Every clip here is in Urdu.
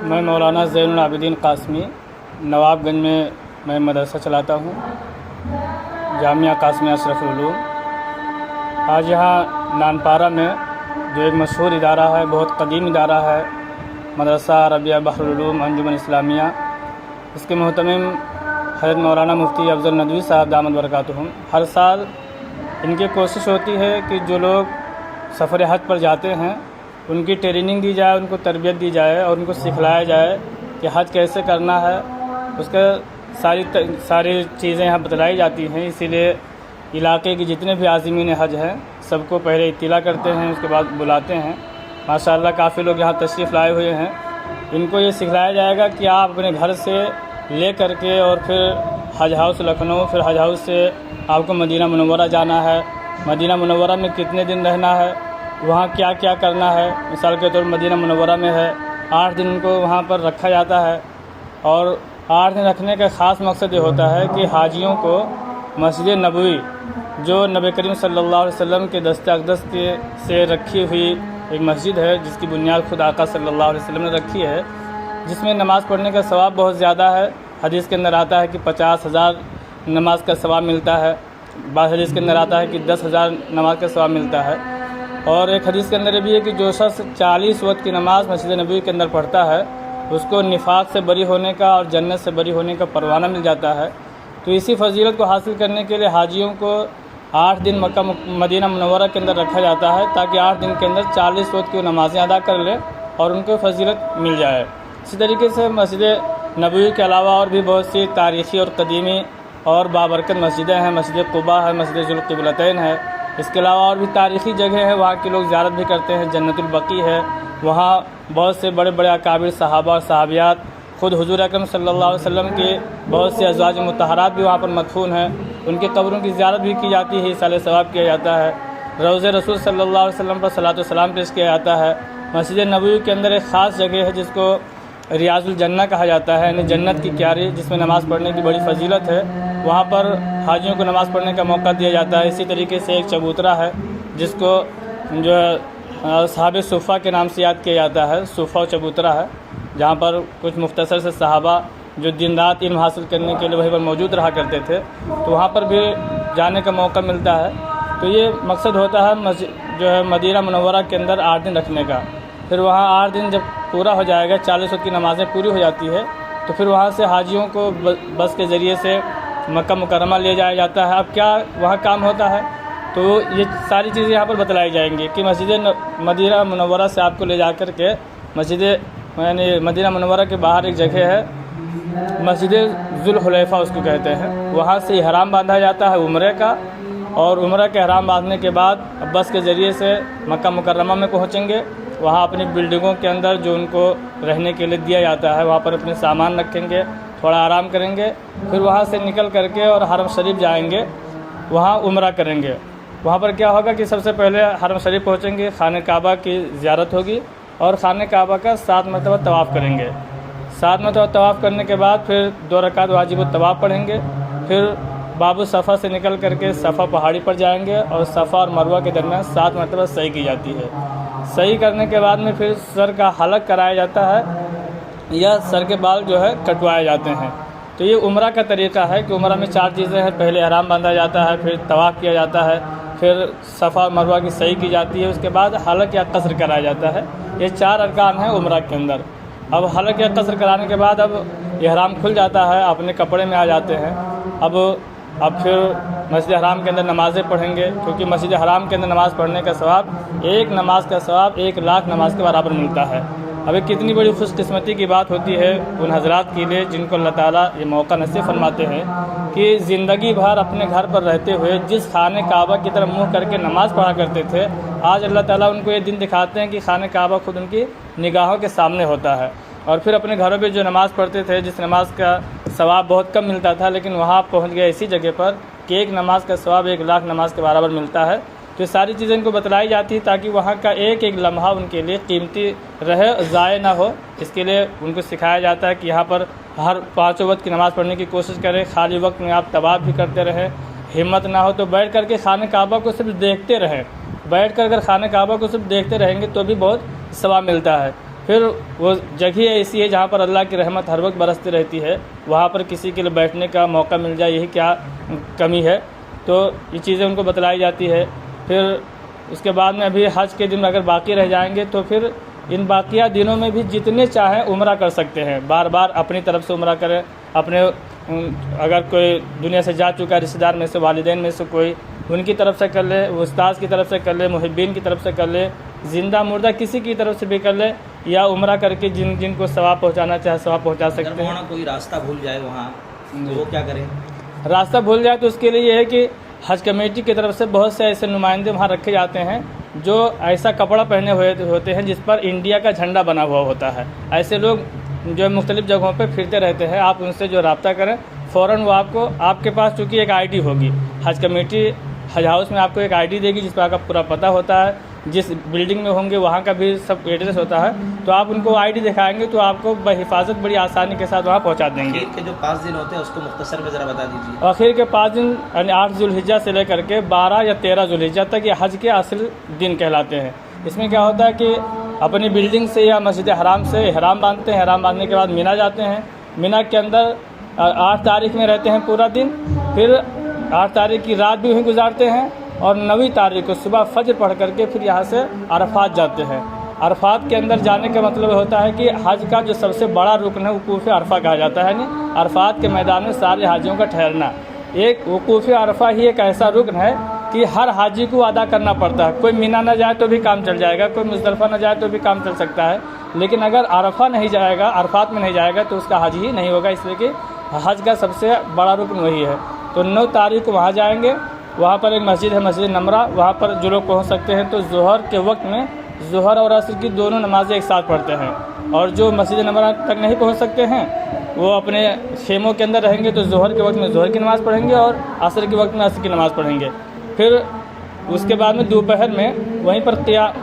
میں مولانا زین العابدین قاسمی نواب گنج میں میں مدرسہ چلاتا ہوں، جامعہ قاسمیہ اشرف العلوم۔ آج یہاں نانپارہ میں جو ایک مشہور ادارہ ہے، بہت قدیم ادارہ ہے، مدرسہ عربیہ بحر العلوم انجمن اسلامیہ، اس کے محتمم حضرت مولانا مفتی افضل ندوی صاحب دامت برکاتہم، ہر سال ان کی کوشش ہوتی ہے کہ جو لوگ سفر حج پر جاتے ہیں ان کی ٹریننگ دی جائے، ان کو تربیت دی جائے اور ان کو سکھلایا جائے کہ حج کیسے کرنا ہے، اس کا ساری چیزیں یہاں بتلائی جاتی ہیں۔ اسی لیے علاقے کی جتنے بھی عازمین حج ہیں سب کو پہلے اطلاع کرتے ہیں، اس کے بعد بلاتے ہیں۔ ماشاءاللہ کافی لوگ یہاں تشریف لائے ہوئے ہیں۔ ان کو یہ سکھلایا جائے گا کہ آپ اپنے گھر سے لے کر کے اور پھر حج ہاؤس لکھنؤ، پھر حج ہاؤس سے آپ کو مدینہ منورہ جانا ہے، مدینہ منورہ میں کتنے دن رہنا ہے، وہاں کیا کیا کرنا ہے۔ مثال کے طور مدینہ منورہ میں ہے 8 دن کو وہاں پر رکھا جاتا ہے، اور 8 دن رکھنے کا خاص مقصد یہ ہوتا ہے کہ حاجیوں کو مسجد نبوی جو نبی کریم صلی اللہ علیہ وسلم کے دست اقدس سے رکھی ہوئی ایک مسجد ہے، جس کی بنیاد خود آقا صلی اللہ علیہ وسلم نے رکھی ہے، جس میں نماز پڑھنے کا ثواب بہت زیادہ ہے۔ حدیث کے اندر آتا ہے کہ 50,000 نماز کا ثواب ملتا ہے، بعض حدیث کے اندر آتا ہے کہ 10,000 نماز کا ثواب ملتا ہے، اور ایک حدیث کے اندر یہ بھی ہے کہ جو شخص 40 وقت کی نماز مسجد نبوی کے اندر پڑھتا ہے اس کو نفاق سے بری ہونے کا اور جنت سے بری ہونے کا پروانہ مل جاتا ہے۔ تو اسی فضیلت کو حاصل کرنے کے لیے حاجیوں کو 8 دن مکہ مدینہ منورہ کے اندر رکھا جاتا ہے، تاکہ 8 دن کے اندر 40 وقت کی نمازیں ادا کر لیں اور ان کو فضیلت مل جائے۔ اسی طریقے سے مسجد نبوی کے علاوہ اور بھی بہت سی تاریخی اور قدیمی اور بابرکت مسجدیں ہیں، مسجد قباء ہے، مسجد ذوالقبلتین ہے، اس کے علاوہ اور بھی تاریخی جگہ ہیں، وہاں کے لوگ زیارت بھی کرتے ہیں۔ جنت البقیع ہے، وہاں بہت سے بڑے بڑے اکابر صحابہ اور صحابیات، خود حضور اکرم صلی اللہ علیہ وسلم کے بہت سے ازواج مطہرات بھی وہاں پر مدفون ہیں، ان کی قبروں کی زیارت بھی کی جاتی ہے، ایصال ثواب کیا جاتا ہے، روضہ رسول صلی اللہ علیہ وسلم پر صلاۃ و سلام پیش کیا جاتا ہے۔ مسجد نبوی کے اندر ایک خاص جگہ ہے جس کو ریاض الجنہ کہا جاتا ہے، یعنی جنت کی کیاری، جس میں نماز پڑھنے کی بڑی فضیلت ہے، وہاں پر حاجیوں کو نماز پڑھنے کا موقع دیا جاتا ہے۔ اسی طریقے سے ایک چبوترا ہے جس کو جو ہے صحاب صفہ کے نام سے یاد کیا جاتا ہے، صفہ و چبوترا ہے، جہاں پر کچھ مختصر سے صحابہ جو دن رات علم حاصل کرنے کے لیے وہیں پر موجود رہا کرتے تھے، تو وہاں پر بھی جانے کا موقع ملتا ہے۔ تو یہ مقصد ہوتا ہے جو ہے مدینہ منورہ کے اندر 8 دن رکھنے کا۔ پھر وہاں 8 دن جب پورا ہو جائے گا، 40 وقت کی نمازیں پوری ہو جاتی ہے، تو پھر وہاں سے حاجیوں کو بس کے ذریعے سے مکہ مکرمہ لے جایا جاتا ہے۔ اب کیا وہاں کام ہوتا ہے، تو یہ ساری چیزیں یہاں پر بتلائی جائیں گی کہ مسجد مدینہ منورہ سے آپ کو لے جا کر کے یعنی مدینہ منورہ کے باہر ایک جگہ ہے، مسجد ذوالحلیفہ اس کو کہتے ہیں، وہاں سے احرام باندھا جاتا ہے عمرے کا، اور عمرہ کے احرام باندھنے کے بعد بس کے ذریعے سے مکہ مکرمہ میں پہنچیں گے۔ وہاں اپنی بلڈنگوں کے اندر جو ان کو رہنے کے لیے دیا جاتا ہے، وہاں پر اپنے سامان رکھیں گے، تھوڑا آرام کریں گے، پھر وہاں سے نکل کر کے اور حرم شریف جائیں گے، وہاں عمرہ کریں گے۔ وہاں پر کیا ہوگا کہ سب سے پہلے حرم شریف پہنچیں گے، خانہ کعبہ کی زیارت ہوگی، اور خانہ کعبہ کا 7 مرتبہ طواف کریں گے۔ 7 مرتبہ طواف کرنے کے بعد پھر 2 رکعت واجب الطواف پڑھیں گے، پھر باب الصفا سے نکل کر کے صفا پہاڑی پر جائیں گے، اور صفا اور مروہ کے درمیان 7 مرتبہ سعی کی جاتی ہے۔ سعی کرنے کے بعد میں پھر سر کا حلق کرایا جاتا ہے، یا سر کے بال جو ہے کٹوائے جاتے ہیں۔ تو یہ عمرہ کا طریقہ ہے کہ عمرہ میں 4 چیزیں ہیں، پہلے احرام باندھا جاتا ہے، پھر طواف کیا جاتا ہے، پھر صفا اور مروہ کی سعی کی جاتی ہے، اس کے بعد حلق یا قصر کرایا جاتا ہے۔ یہ 4 ارکان ہیں عمرہ کے اندر۔ اب حلق یا قصر کرانے کے بعد اب احرام کھل جاتا ہے، اپنے کپڑے میں آ جاتے ہیں۔ اب پھر مسجد حرام کے اندر نمازیں پڑھیں گے، کیونکہ مسجد حرام کے اندر نماز پڑھنے کا ثواب، ایک نماز کا ثواب 1,00,000 نماز کے برابر ملتا ہے۔ اب یہ کتنی بڑی خوش قسمتی کی بات ہوتی ہے ان حضرات کے لیے جن کو اللہ تعالیٰ یہ موقع نصیب فرماتے ہیں کہ زندگی بھر اپنے گھر پر رہتے ہوئے جس خانہ کعبہ کی طرف منہ کر کے نماز پڑھا کرتے تھے، آج اللہ تعالیٰ ان کو یہ دن دکھاتے ہیں کہ خانہ کعبہ خود ان کی نگاہوں کے سامنے ہوتا ہے۔ اور پھر اپنے گھروں پہ جو نماز پڑھتے تھے، جس نماز کا ثواب بہت کم ملتا تھا، لیکن وہاں پہنچ گئے اسی جگہ پر کہ ایک نماز کا ثواب 1,00,000 نماز کے برابر ملتا ہے۔ تو یہ ساری چیزیں ان کو بتلائی جاتی ہے تاکہ وہاں کا ایک ایک لمحہ ان کے لیے قیمتی رہے، ضائع نہ ہو۔ اس کے لیے ان کو سکھایا جاتا ہے کہ یہاں پر ہر 5 وقت کی نماز پڑھنے کی کوشش کریں، خالی وقت میں آپ طواف بھی کرتے رہیں، ہمت نہ ہو تو بیٹھ کر کے خانہ کعبہ کو صرف دیکھتے رہیں، بیٹھ کر اگر خانہ کعبہ کو صرف دیکھتے رہیں گے تو بھی بہت ثواب ملتا ہے۔ پھر وہ جگہ ایسی ہے جہاں پر اللہ کی رحمت ہر وقت برستی رہتی ہے، وہاں پر کسی کے لیے بیٹھنے کا موقع مل جائے یہی کیا کمی ہے، تو یہ چیزیں ان کو بتلائی جاتی ہے۔ پھر اس کے بعد میں ابھی حج کے دن اگر باقی رہ جائیں گے تو پھر ان باقیہ دنوں میں بھی جتنے چاہیں عمرہ کر سکتے ہیں، بار بار اپنی طرف سے عمرہ کریں، اپنے اگر کوئی دنیا سے جا چکا رشتہ دار میں سے، والدین میں سے کوئی، ان کی طرف سے کر لے، استاذ کی طرف سے کر لے، محبین کی طرف سے کر لے، زندہ مردہ کسی کی طرف سے بھی کر لے، یا عمرہ کر کے جن کو ثواب پہنچانا چاہے ثواب پہنچا سکتے ہیں۔ کوئی راستہ بھول جائے وہاں تو وہ کیا کریں؟ راستہ بھول جائے تو اس کے لیے یہ ہے کہ حج کمیٹی کی طرف سے بہت سے ایسے نمائندے وہاں رکھے جاتے ہیں جو ایسا کپڑا پہنے ہوئے ہوتے ہیں جس پر انڈیا کا جھنڈا بنا ہوا ہوتا ہے۔ ایسے لوگ جو مختلف جگہوں پہ پھرتے رہتے ہیں، آپ ان سے جو رابطہ کریں، فوراً وہ آپ کے پاس چونکہ ایک آئی ڈی ہوگی، حج کمیٹی حج ہاؤس میں آپ کو ایک آئی ڈی دے گی جس پہ آپ کا پورا پتہ ہوتا ہے، جس بلڈنگ میں ہوں گے وہاں کا بھی سب ایڈریس ہوتا ہے، تو آپ ان کو آئی ڈی دکھائیں گے تو آپ کو بحفاظت بڑی آسانی کے ساتھ وہاں پہنچا دیں گے۔ آخر کے جو 5 دن ہوتے ہیں اس کو مختصر میں ذرا بتا دیجیے۔ آخر کے 5 دن یعنی 8 ذوالحجہ سے لے کر کے 12 یا 13 ذوالحجہ تک یہ حج کے اصل دن کہلاتے ہیں۔ اس میں کیا ہوتا ہے کہ اپنی بلڈنگ سے یا مسجد حرام سے احرام باندھتے ہیں، احرام باندھنے کے بعد مینا جاتے ہیں، مینا کے اندر 8 تاریخ میں رہتے ہیں پورا دن، پھر 8 تاریخ کی رات بھی وہیں گزارتے ہیں، اور 9 تاریخ کو صبح فجر پڑھ کر کے پھر یہاں سے عرفات جاتے ہیں۔ عرفات کے اندر جانے کا مطلب ہوتا ہے کہ حج کا جو سب سے بڑا رکن ہے وقوف عرفہ کہا جاتا ہے، یعنی عرفات کے میدان میں سارے حاجیوں کا ٹھہرنا۔ ایک وقوف عرفہ ہی ایک ایسا رکن ہے کہ ہر حاجی کو ادا کرنا پڑتا ہے۔ کوئی مینا نہ جائے تو بھی کام چل جائے گا، کوئی مزدلفہ نہ جائے تو بھی کام چل سکتا ہے، لیکن اگر عرفہ نہیں جائے گا، عرفات میں نہیں جائے گا تو اس کا حج ہی نہیں ہوگا، اس لیے کہ حج کا سب سے بڑا رکن وہی ہے۔ تو 9 تاریخ کو وہاں جائیں گے، وہاں پر ایک مسجد ہے مسجد نمرہ، وہاں پر جو لوگ پہنچ سکتے ہیں تو ظہر کے وقت میں ظہر اور عصر کی دونوں نمازیں ایک ساتھ پڑھتے ہیں، اور جو مسجد نمرہ تک نہیں پہنچ سکتے ہیں وہ اپنے خیموں کے اندر رہیں گے تو ظہر کے وقت میں ظہر کی نماز پڑھیں گے اور عصر کے وقت میں عصر کی نماز پڑھیں گے۔ پھر اس کے بعد میں دوپہر میں وہیں پر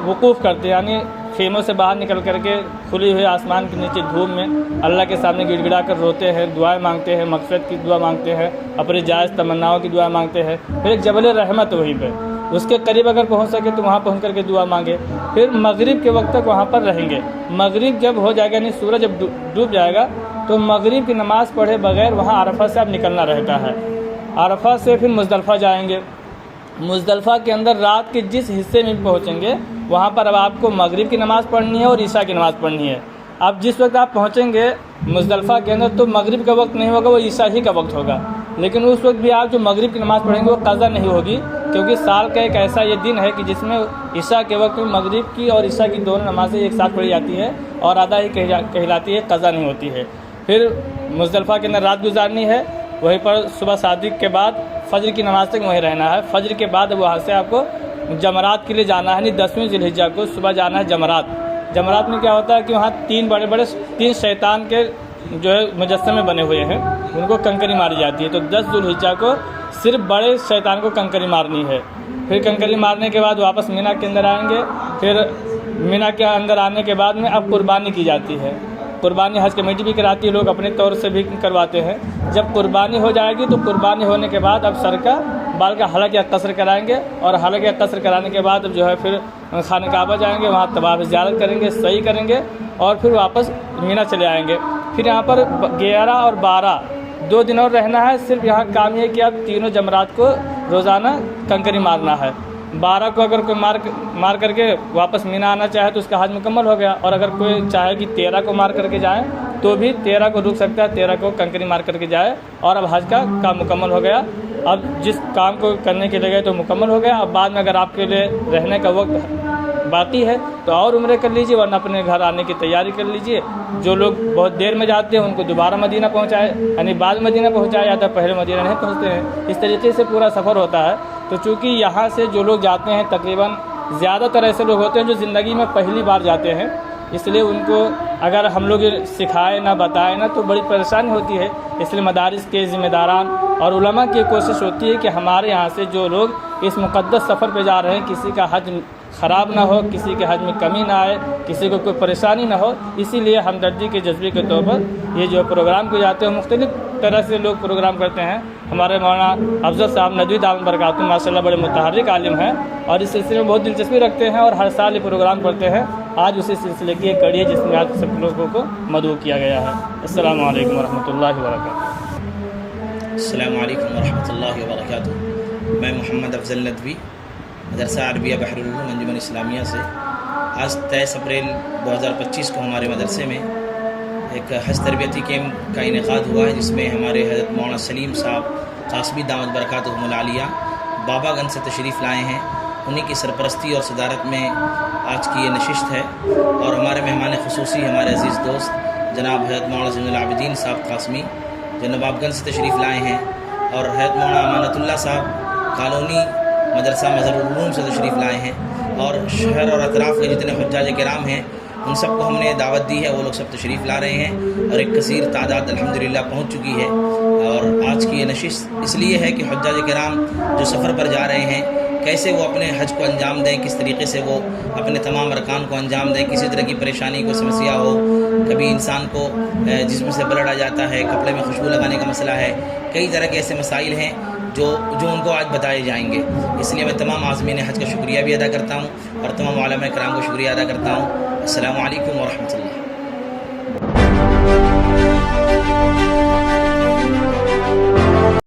وقوف کرتے ہیں، یعنی خیموں سے باہر نکل کر کے کھلی ہوئے آسمان کے نیچے دھوپ میں اللہ کے سامنے گڑ گڑا کر روتے ہیں، دعائیں مانگتے ہیں، مغفرت کی دعا مانگتے ہیں، اپنی جائز تمناؤں کی دعا مانگتے ہیں۔ پھر ایک جبل رحمت وہیں پہ، اس کے قریب اگر پہنچ سکے تو وہاں پہنچ کر کے دعا مانگے۔ پھر مغرب کے وقت تک وہاں پر رہیں گے۔ مغرب جب ہو جائے گا یعنی سورج جب ڈوب جائے گا تو مغرب کی نماز پڑھے بغیر وہاں عرفہ سے اب نکلنا رہتا ہے۔ عرفہ سے پھر مزدلفہ جائیں گے۔ مزدلفہ کے اندر رات کے جس حصے میں پہنچیں گے وہاں پر اب آپ کو مغرب کی نماز پڑھنی ہے اور عشاء کی نماز پڑھنی ہے۔ اب جس وقت آپ پہنچیں گے مزدلفہ کے اندر تو مغرب کا وقت نہیں ہوگا، وہ عشاء ہی کا وقت ہوگا، لیکن اس وقت بھی آپ جو مغرب کی نماز پڑھیں گے وہ قضا نہیں ہوگی، کیونکہ سال کا ایک ایسا یہ دن ہے کہ جس میں عشاء کے وقت میں مغرب کی اور عشاء کی دونوں نمازیں ایک ساتھ پڑھی جاتی ہے اور ادا ہی کہلاتی ہے، قضا نہیں ہوتی ہے۔ پھر مزدلفہ کے اندر رات گزارنی ہے، وہیں پر صبح صادق کے بعد فجر کی نماز تک وہیں رہنا ہے۔ فجر کے بعد وہاں سے آپ کو جمرات کے لیے جانا ہے، یعنی 10ویں ذوالحجہ کو صبح جانا ہے جمرات۔ جمرات میں کیا ہوتا ہے کہ وہاں 3 شیطان کے جو ہے مجسمے بنے ہوئے ہیں، ان کو کنکری ماری جاتی ہے، تو 10 ذوالحجہ کو صرف بڑے شیطان کو کنکری مارنی ہے۔ پھر کنکری مارنے کے بعد واپس مینا کے اندر آئیں گے۔ پھر مینا کے اندر آنے کے بعد میں اب قربانی کی جاتی ہے۔ قربانی حج کمیٹی بھی کراتی ہے، لوگ اپنے طور سے بھی کرواتے ہیں۔ جب قربانی ہو جائے گی تو قربانی ہونے کے بعد اب سر کا بال کا حلق یا قصر کرائیں گے، اور حلق یا قصر کرانے کے بعد اب جو ہے پھر خانہ کعبہ جائیں گے، وہاں طواف زیارت کریں گے، سعی کریں گے، اور پھر واپس مینا چلے آئیں گے۔ پھر یہاں پر 11 اور 12 2 دن اور رہنا ہے۔ صرف یہاں کام یہ کہ اب تینوں جمرات کو روزانہ کنکری مارنا ہے۔ 12 کو اگر کوئی مار کر کے واپس مینا آنا چاہے تو اس کا حج مکمل ہو گیا، اور اگر کوئی چاہے کہ 13 کو مار کر کے جائیں تو بھی 13 کو رک سکتا ہے، 13 کو کنکری مار کر کے جائے، اور اب حج کا کام مکمل ہو گیا۔ اب جس کام کو کرنے کے لیے گئے تو مکمل ہو گیا۔ اب بعد میں اگر آپ کے لیے رہنے کا وقت باقی ہے تو اور عمرے کر لیجیے، ورنہ اپنے گھر آنے کی تیاری کر لیجیے۔ جو لوگ بہت دیر میں جاتے ہیں ان کو دوبارہ مدینہ پہنچائے، یعنی بعد مدینہ پہنچایا جاتا ہے، پہلے مدینہ نہیں پہنچتے ہیں۔ اس طریقے سے پورا سفر ہوتا ہے۔ تو چونکہ یہاں سے جو لوگ جاتے ہیں تقریباً زیادہ تر ایسے لوگ ہوتے ہیں جو زندگی میں پہلی بار جاتے ہیں، اس لیے ان کو اگر ہم لوگ سکھائے نہ بتائے نہ تو بڑی پریشانی ہوتی ہے۔ اس لیے مدارس کے ذمہ داران اور علماء کی کوشش ہوتی ہے کہ ہمارے یہاں سے جو لوگ اس مقدس سفر پہ جا رہے ہیں کسی کا حج خراب نہ ہو، کسی کے حج میں کمی نہ آئے، کسی کو کوئی پریشانی نہ ہو۔ اسی لیے ہمدردی کے جذبے کے طور پر یہ جو پروگرام کیے جاتے ہیں، مختلف طرح سے لوگ پروگرام کرتے ہیں۔ ہمارے مولانا افضل صاحب ندوی دامت برکاتہ ماشاء اللہ بڑے متحرک عالم ہیں، اور اس سلسلے میں بہت دلچسپی رکھتے ہیں اور ہر سال یہ پروگرام کرتے ہیں۔ آج اسی سلسلے کی ایک کڑی ہے جس میں آج سب لوگوں کو مدعو کیا گیا ہے۔ السلام علیکم ورحمۃ اللہ وبرکاتہ۔ السلام علیکم ورحمۃ اللہ وبرکاتہ۔ میں محمد افضل ندوی مدرسہ عربیہ بحر العلوم انجمن اسلامیہ سے آج 23 اپریل 2025 کو ہمارے مدرسے میں ایک حج تربیتی کیمپ کا انعقاد ہوا ہے، جس میں ہمارے حضرت مولانا سلیم صاحب قاسمی دامت برکاتہم العالیہ بابا گنج سے تشریف لائے ہیں۔ انہی کی سرپرستی اور صدارت میں آج کی یہ نشست ہے، اور ہمارے مہمان خصوصی ہمارے عزیز دوست جناب حضرت مولانا زین العابدین صاحب قاسمی جو نواب گنج سے تشریف لائے ہیں، اور حضرت مولانا امانت اللہ صاحب کالونی مدرسہ مظہر العلوم سے تشریف لائے ہیں، اور شہر اور اطراف کے جتنے حجاج کرام ہیں ان سب کو ہم نے دعوت دی ہے، وہ لوگ سب تشریف لا رہے ہیں، اور ایک کثیر تعداد الحمدللہ پہنچ چکی ہے۔ اور آج کی یہ نشست اس لیے ہے کہ حجاج کرام جو سفر پر جا رہے ہیں کیسے وہ اپنے حج کو انجام دیں، کس طریقے سے وہ اپنے تمام ارکان کو انجام دیں، کسی طرح کی پریشانی کو سمسیا ہو، کبھی انسان کو جسم سے بلڈ آ جاتا ہے، کپڑے میں خوشبو لگانے کا مسئلہ ہے، کئی طرح کے ایسے مسائل ہیں جو ان کو آج بتائے جائیں گے۔ اس لیے میں تمام عازمین حج کا شکریہ بھی ادا کرتا ہوں، اور تمام علماء کرام کو شکریہ ادا کرتا ہوں۔ السلام علیکم ورحمۃ اللہ۔